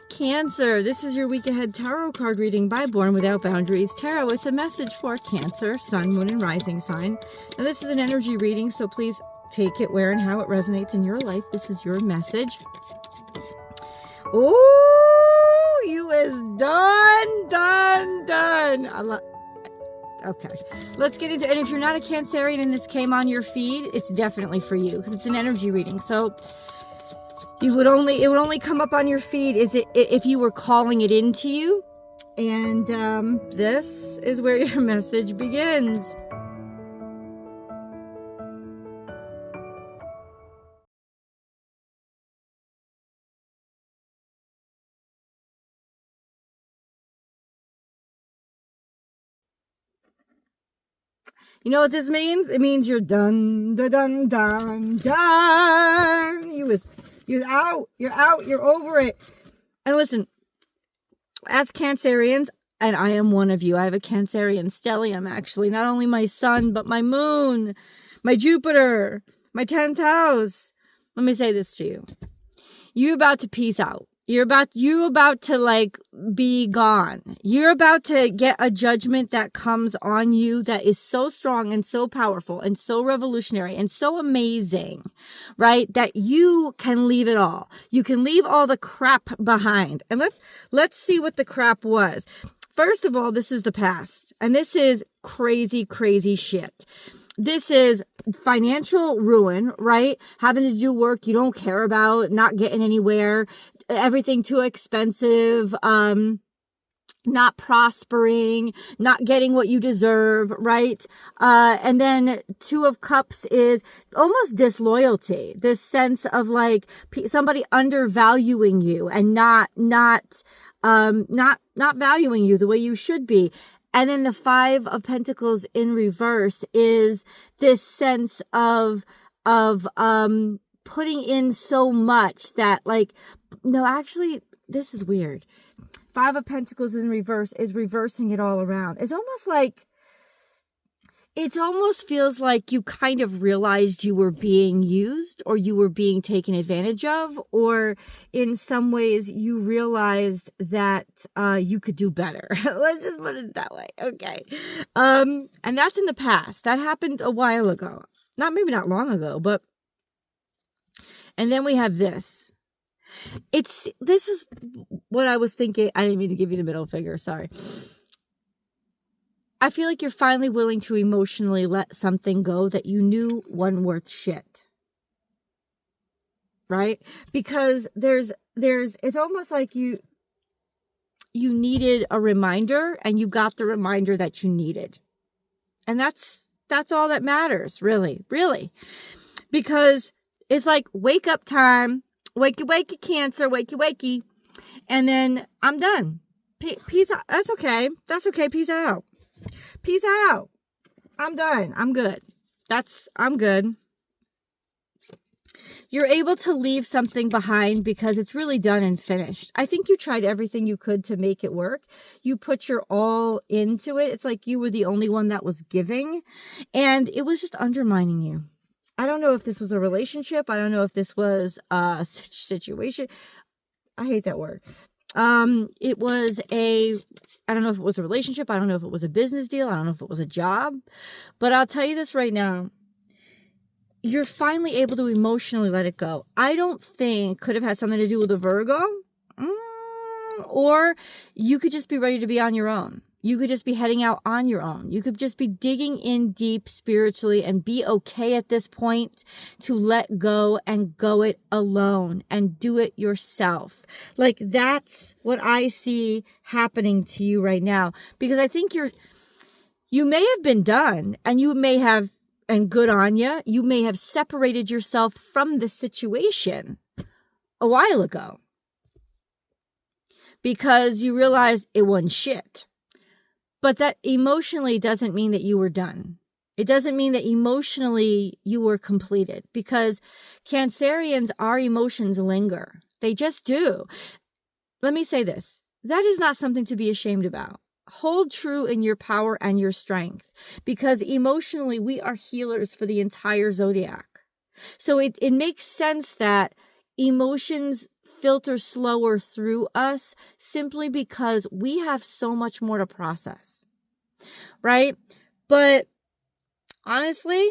Cancer, this is your week ahead tarot card reading by Born Without Boundaries Tarot. It's a message for Cancer, Sun, Moon, and Rising sign. Now, this is an energy reading, so please take it where and how it resonates in your life. This is your message. Oh, you is done. Okay, let's get into it. And if you're not a Cancerian and this came on your feed, it's definitely for you because it's an energy reading. So it would only come up on your feed if you were calling it into you. And this is where your message begins. You know what this means? It means you're done. You're out, you're over it. And listen, as Cancerians, and I am one of you, I have a Cancerian stellium, actually, not only my sun, but my moon, my Jupiter, my 10th house. Let me say this to you. You're about to peace out. You're about to like be gone. You're about to get a judgment that comes on you that is so strong and so powerful and so revolutionary and so amazing, right? That you can leave it all. You can leave all the crap behind. And let's see what the crap was. First of all, this is the past. And this is crazy, crazy shit. This is financial ruin, right? Having to do work you don't care about, not getting anywhere, everything too expensive, not prospering, not getting what you deserve, right? And then Two of Cups is almost disloyalty, this sense of like somebody undervaluing you and not valuing you the way you should be. And then the Five of Pentacles in reverse is this sense of putting in so much that like, no, actually, this is weird. Five of Pentacles in reverse is reversing it all around. It's almost like, it almost feels like you kind of realized you were being used or you were being taken advantage of, or in some ways you realized that you could do better. Let's just put it that way. Okay. And that's in the past. That happened a while ago. Maybe not long ago, but, and then we have this. This is what I was thinking. I didn't mean to give you the middle finger. Sorry. I feel like you're finally willing to emotionally let something go that you knew wasn't worth shit. Right? Because it's almost like you needed a reminder and you got the reminder that you needed. And that's all that matters, really, really. Because it's like wake up time, wakey, wakey, Cancer, wakey, wakey. And then I'm done. Peace out. That's okay. Peace out. Peace out. I'm done. I'm good. I'm good. You're able to leave something behind because it's really done and finished. I think you tried everything you could to make it work. You put your all into it. It's like you were the only one that was giving, and it was just undermining you. I don't know if this was a relationship. I don't know if this was a situation. I hate that word. It was I don't know if it was a relationship. I don't know if it was a business deal. I don't know if it was a job, but I'll tell you this right now. You're finally able to emotionally let it go. I don't think could have had something to do with a Virgo, or you could just be ready to be on your own. You could just be heading out on your own. You could just be digging in deep spiritually and be okay at this point to let go and go it alone and do it yourself. Like that's what I see happening to you right now. Because I think you may have been done and you may have, and good on you, you may have separated yourself from the situation a while ago. Because you realized it wasn't shit. But that emotionally doesn't mean that you were done. It doesn't mean that emotionally you were completed, because Cancerians, our emotions linger. They just do. Let me say this. That is not something to be ashamed about. Hold true in your power and your strength, because emotionally we are healers for the entire zodiac. So it makes sense that emotions filter slower through us simply because we have so much more to process, right? But honestly,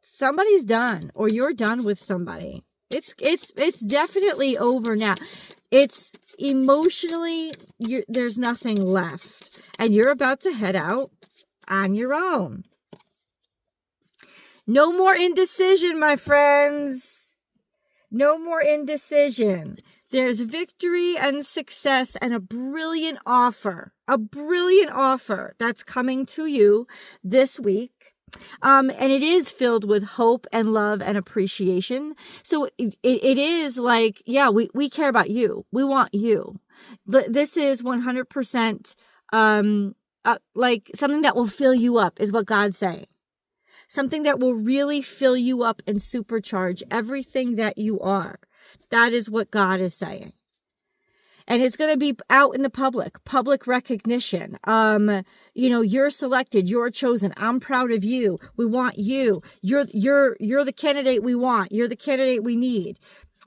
somebody's done, or you're done with somebody. It's definitely over now. It's emotionally, there's nothing left, and you're about to head out on your own. No more indecision, my friends. No more indecision. There's victory and success and a brilliant offer that's coming to you this week. And it is filled with hope and love and appreciation. So it is like, yeah, we care about you. We want you. This is 100% like something that will fill you up, is what God's saying. Something that will really fill you up and supercharge everything that you are. That is what God is saying. And it's going to be out in the public recognition. You're selected, you're chosen. I'm proud of you. We want you. You're the candidate we want. You're the candidate we need,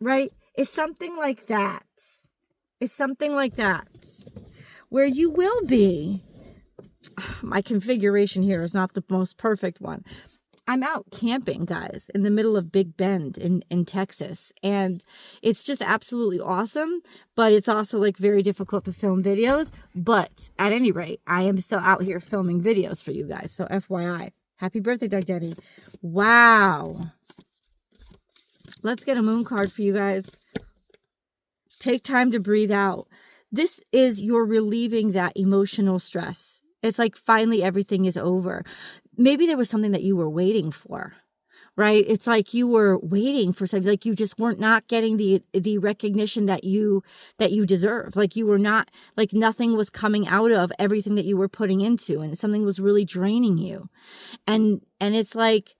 right? It's something like that. It's something like that, where you will be. My configuration here is not the most perfect one. I'm out camping, guys, in the middle of Big Bend in Texas. And it's just absolutely awesome. But it's also like very difficult to film videos. But at any rate, I am still out here filming videos for you guys. So FYI, happy birthday, Doug Daddy. Wow. Let's get a moon card for you guys. Take time to breathe out. This is you're relieving that emotional stress. It's like finally everything is over. Maybe there was something that you were waiting for, right? It's like you were waiting for something, like you just weren't not getting the recognition that you deserve. Like you were not, like nothing was coming out of everything that you were putting into, and something was really draining you. And it's like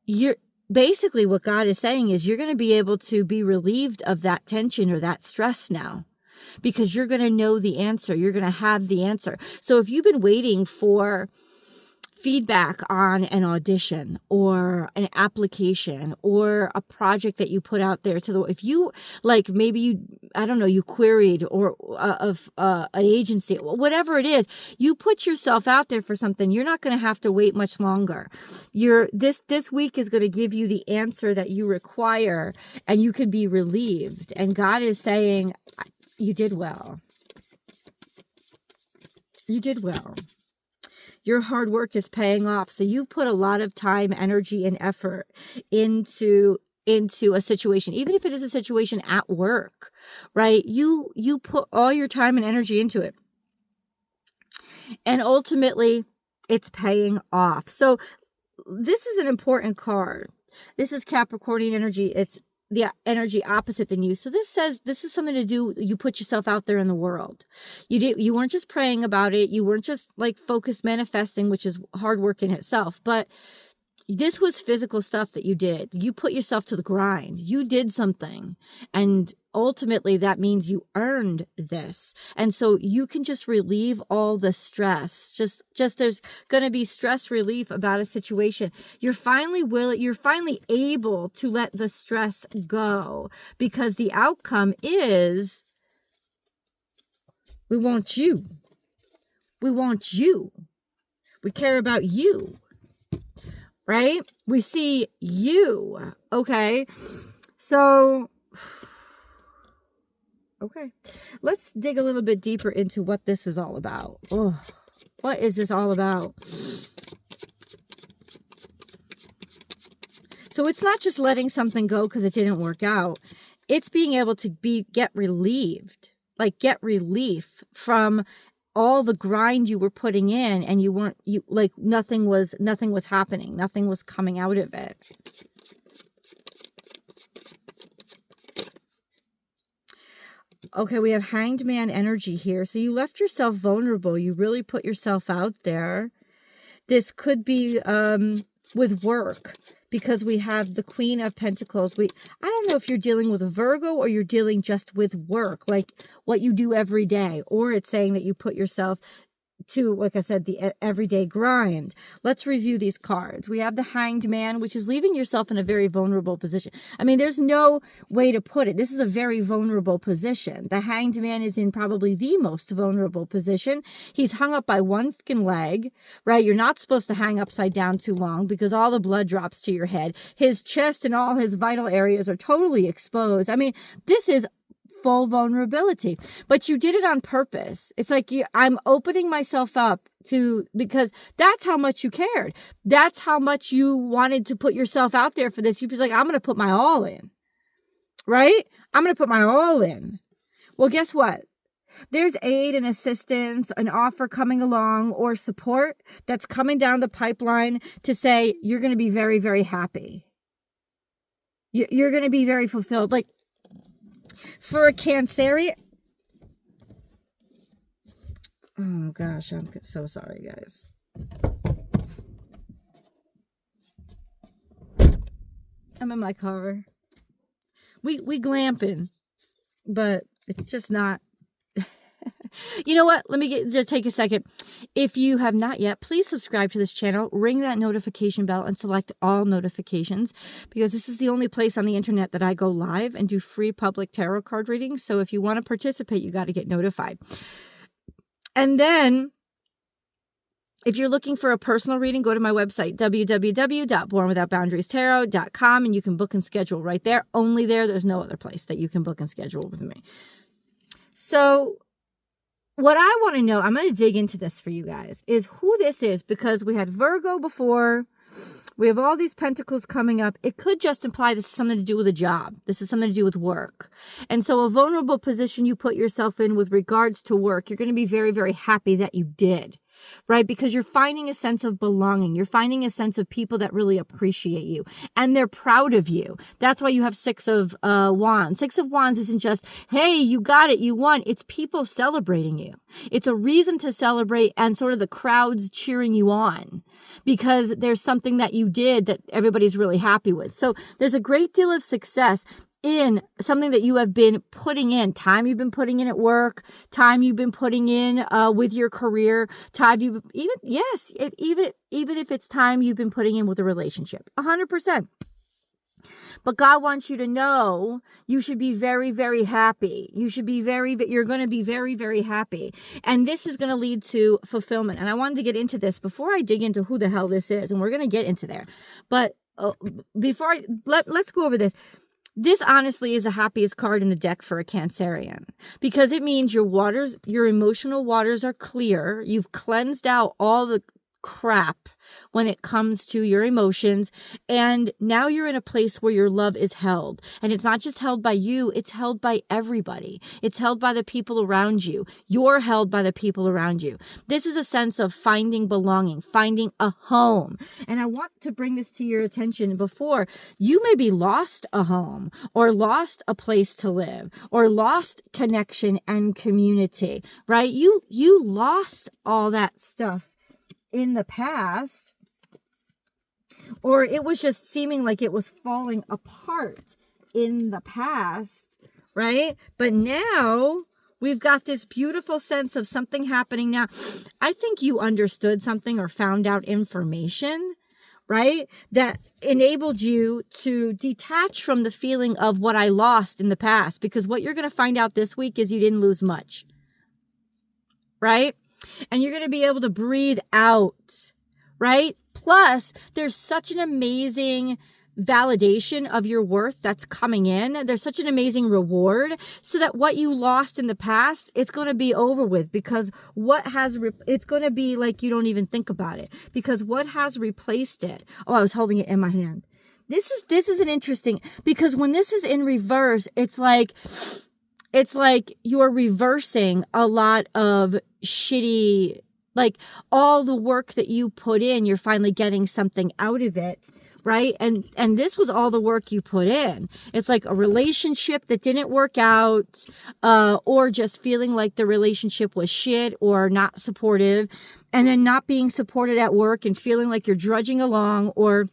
you're basically, what God is saying is you're going to be able to be relieved of that tension or that stress now. Because you're going to know the answer. You're going to have the answer. So if you've been waiting for feedback on an audition or an application or a project that you put out there if you like, maybe you queried or an agency, whatever it is, you put yourself out there for something, you're not going to have to wait much longer. This week is going to give you the answer that you require, and you could be relieved. And God is saying, you did well. You did well. Your hard work is paying off. So you put a lot of time, energy, and effort into a situation, even if it is a situation at work, right? You put all your time and energy into it. And ultimately, it's paying off. So this is an important card. This is Capricornian energy. It's the energy opposite than you. So this says this is something to do. You put yourself out there in the world. You weren't just praying about it. You weren't just like focused manifesting, which is hard work in itself. But this was physical stuff that you did. You put yourself to the grind. You did something. And ultimately that means you earned this. And so you can just relieve all the stress. Just there's going to be stress relief about a situation. You're finally able to let the stress go, because the outcome is we want you. We want you. We care about you. Right? We see you. Okay. So, okay. Let's dig a little bit deeper into what this is all about. Oh, what is this all about? So it's not just letting something go because it didn't work out. It's being able to get relieved. Like get relief from all the grind you were putting in, and nothing was happening. Nothing was coming out of it. Okay, we have Hanged Man energy here. So you left yourself vulnerable. You really put yourself out there. This could be with work, because we have the Queen of Pentacles. I don't know if you're dealing with a Virgo or you're dealing just with work, like what you do every day, or it's saying that you put yourself to, like I said, the everyday grind. Let's review these cards. We have the Hanged Man, which is leaving yourself in a very vulnerable position. I mean, there's no way to put it. This is a very vulnerable position. The Hanged Man is in probably the most vulnerable position. He's hung up by one fucking leg, right? You're not supposed to hang upside down too long because all the blood drops to your head. His chest and all his vital areas are totally exposed. I mean, this is full vulnerability, but you did it on purpose. It's like I'm opening myself up to, because that's how much you cared. That's how much you wanted to put yourself out there for this. You was like, I'm going to put my all in, right? I'm going to put my all in. Well, guess what? There's aid and assistance, an offer coming along, or support that's coming down the pipeline to say, you're going to be very, very happy. You're going to be very fulfilled. Like, for a Cancerian, oh gosh, I'm so sorry, guys. I'm in my car. We glamping, but it's just not. You know what? Let me just take a second. If you have not yet, please subscribe to this channel, ring that notification bell, and select all notifications, because this is the only place on the internet that I go live and do free public tarot card readings. So if you want to participate, you got to get notified. And then, if you're looking for a personal reading, go to my website, www.bornwithoutboundariestarot.com, and you can book and schedule right there. Only there. There's no other place that you can book and schedule with me. So what I want to know, I'm going to dig into this for you guys, is who this is, because we had Virgo before. We have all these pentacles coming up. It could just imply this is something to do with a job. This is something to do with work. And so a vulnerable position you put yourself in with regards to work, you're going to be very, very happy that you did. Right? Because you're finding a sense of belonging. You're finding a sense of people that really appreciate you and they're proud of you. That's why you have Six of Wands. Six of Wands isn't just, hey, you got it, you won. It's people celebrating you. It's a reason to celebrate, and sort of the crowds cheering you on because there's something that you did that everybody's really happy with. So there's a great deal of success in something that you have been putting in, time you've been putting in at work, time you've been putting in with your career, time you even if it's time you've been putting in with a relationship, 100%. But God wants you to know you should be very, very happy. You're going to be very, very happy. And this is going to lead to fulfillment. And I wanted to get into this before I dig into who the hell this is. And we're going to get into there. But let's go over this. This honestly is the happiest card in the deck for a Cancerian, because it means your emotional waters are clear. You've cleansed out all the crap when it comes to your emotions. And now you're in a place where your love is held. And it's not just held by you, it's held by everybody. It's held by the people around you. You're held by the people around you. This is a sense of finding belonging, finding a home. And I want to bring this to your attention before you maybe lost a home or lost a place to live or lost connection and community, right? You lost all that stuff in the past, or it was just seeming like it was falling apart in the past, right? But now we've got this beautiful sense of something happening now. I think you understood something or found out information, right, that enabled you to detach from the feeling of what I lost in the past, because what you're going to find out this week is you didn't lose much, right? And you're going to be able to breathe out, right? Plus, there's such an amazing validation of your worth that's coming in. There's such an amazing reward, so that what you lost in the past, it's going to be over with, because it's going to be like you don't even think about it, because what has replaced it? Oh, I was holding it in my hand. This is an interesting, because when this is in reverse, it's like you're reversing a lot of shitty, like all the work that you put in, you're finally getting something out of it, right? And this was all the work you put in. It's like a relationship that didn't work out, or just feeling like the relationship was shit or not supportive, and then not being supported at work and feeling like you're drudging along, or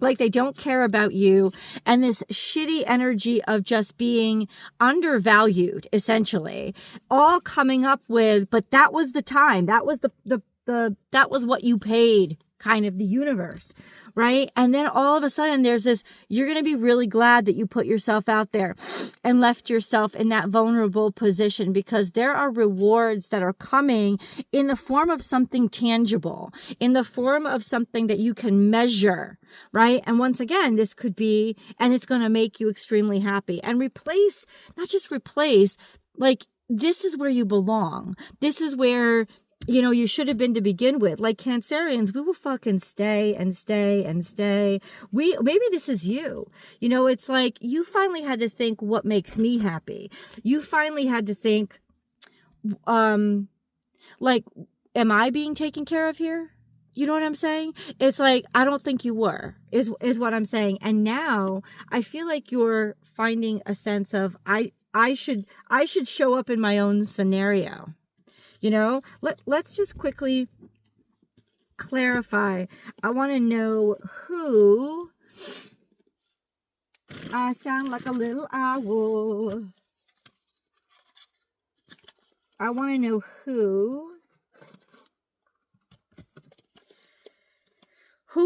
Like they don't care about you, and this shitty energy of just being undervalued, essentially, all coming up with, but that was the time, that was that was what you paid, kind of the universe, right? And then all of a sudden there's this, you're going to be really glad that you put yourself out there and left yourself in that vulnerable position, because there are rewards that are coming in the form of something tangible, in the form of something that you can measure, right? And once again, this could be, and it's going to make you extremely happy and replace, not just replace, like this is where you belong. This is where, you know, you should have been to begin with. Like Cancerians, we will fucking stay and stay and stay. Maybe this is you. You know, it's like you finally had to think, what makes me happy? You finally had to think, like, am I being taken care of here? You know what I'm saying? It's like, I don't think you were, is what I'm saying. And now I feel like you're finding a sense of, I should show up in my own scenario. You know, let's just quickly clarify. I want to know who, I sound like a little owl. I want to know who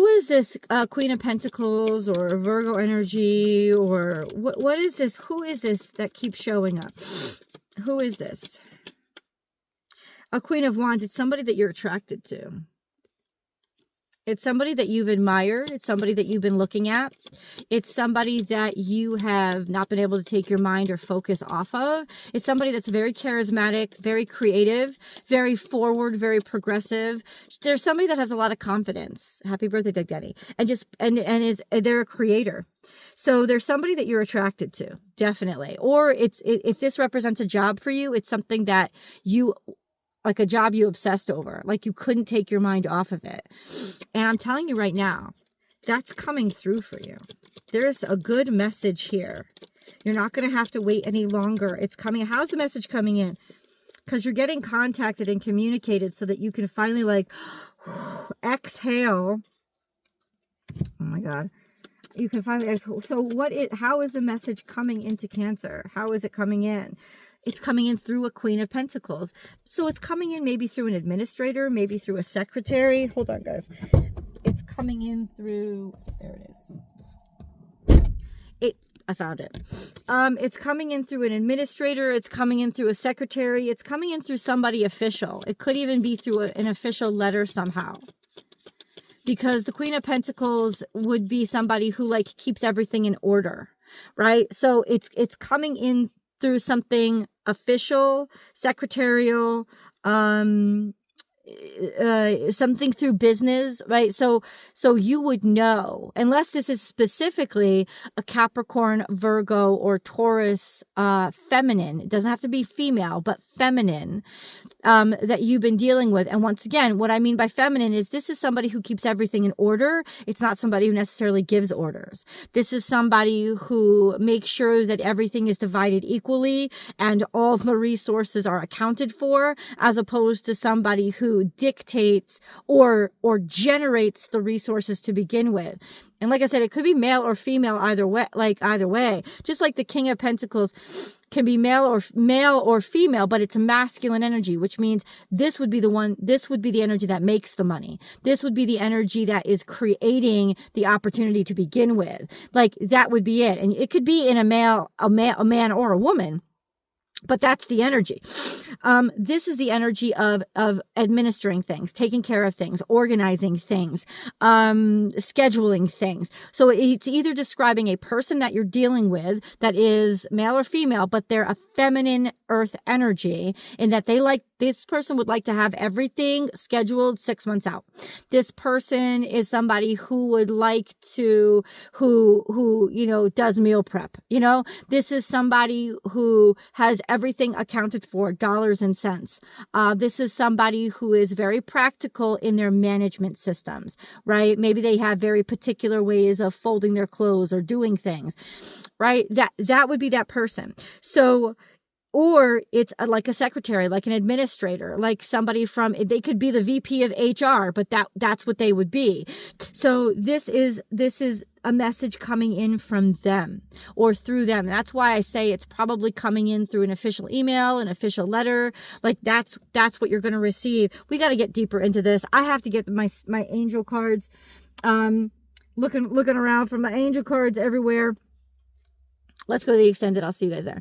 is this Queen of Pentacles or Virgo energy, or what is this? Who is this that keeps showing up? Who is this? A Queen of Wands, it's somebody that you're attracted to. It's somebody that you've admired. It's somebody that you've been looking at. It's somebody that you have not been able to take your mind or focus off of. It's somebody that's very charismatic, very creative, very forward, very progressive. There's somebody that has a lot of confidence. Happy birthday, Doug Denny. They're a creator. So there's somebody that you're attracted to, definitely. Or if this represents a job for you, it's something that you, like a job you obsessed over, like you couldn't take your mind off of it. And I'm telling you right now, that's coming through for you. There's a good message here. You're not going to have to wait any longer. It's coming. How's the message coming in? Because you're getting contacted and communicated so that you can finally like exhale. Oh my God. You can finally exhale. So how is the message coming into Cancer? How is it coming in? It's coming in through a Queen of Pentacles. So it's coming in maybe through an administrator, maybe through a secretary. Hold on, guys. It's coming in through, there it is. I found it. It's coming in through an administrator. It's coming in through a secretary. It's coming in through somebody official. It could even be through an official letter somehow. Because the Queen of Pentacles would be somebody who like keeps everything in order, right? So it's coming in through something official, secretarial, something through business, right? So you would know, unless this is specifically a Capricorn, Virgo, or Taurus feminine. It doesn't have to be female, but feminine that you've been dealing with. And once again, what I mean by feminine is this is somebody who keeps everything in order. It's not somebody who necessarily gives orders. This is somebody who makes sure that everything is divided equally and all the resources are accounted for, as opposed to somebody who dictates or generates the resources to begin with. And like I said, it could be male or female either way. Just like the King of Pentacles can be male or female, but it's a masculine energy, which means this would be the energy that makes the money. This would be the energy that is creating the opportunity to begin with. Like that would be it. And it could be in a man or a woman. But that's the energy. This is the energy of administering things, taking care of things, organizing things, scheduling things. So it's either describing a person that you're dealing with that is male or female, but they're a feminine earth energy in that this person would like to have everything scheduled 6 months out. This person is somebody who would like to, who, does meal prep. This is somebody who has everything accounted for, dollars and cents. This is somebody who is very practical in their management systems, right? Maybe they have very particular ways of folding their clothes or doing things, right? That would be that person. So Or it's like a secretary, like an administrator, like somebody from, they could be the VP of HR, but that's what they would be. So this is a message coming in from them or through them. That's why I say it's probably coming in through an official email, an official letter. Like that's what you're going to receive. We got to get deeper into this. I have to get my angel cards. Looking around for my angel cards everywhere. Let's go to the extended. I'll see you guys there.